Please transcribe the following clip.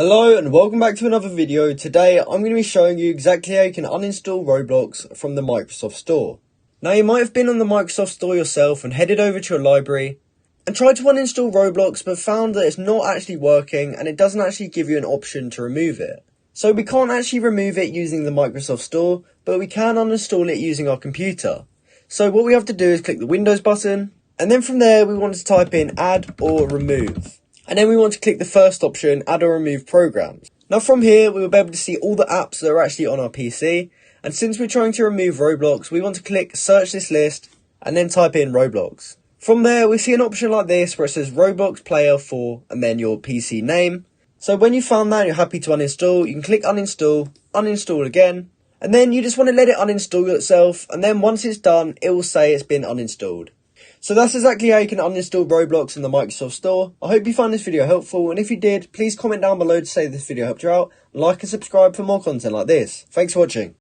Hello and welcome back to another video. Today I'm going to be showing you exactly how you can uninstall Roblox from the Microsoft Store. Now you might have been on the Microsoft Store yourself and headed over to your library and tried to uninstall Roblox but found that it's not actually working and it doesn't actually give you an option to remove it. So we can't actually remove it using the Microsoft Store, but we can uninstall it using our computer. So what we have to do is click the Windows button, and then from there we want to type in add or remove. And then we want to click the first option, add or remove programs. Now from here, we will be able to see all the apps that are actually on our PC. And since we're trying to remove Roblox, we want to click search this list and then type in Roblox. From there, we see an option like this where it says Roblox Player 4 and then your PC name. So when you found that and you're happy to uninstall, you can click uninstall, uninstall again. And then you just want to let it uninstall itself. And then once it's done, it will say it's been uninstalled. So that's exactly how you can uninstall Roblox in the Microsoft Store. I hope you found this video helpful, and if you did, please comment down below to say this video helped you out, like and subscribe for more content like this. Thanks for watching.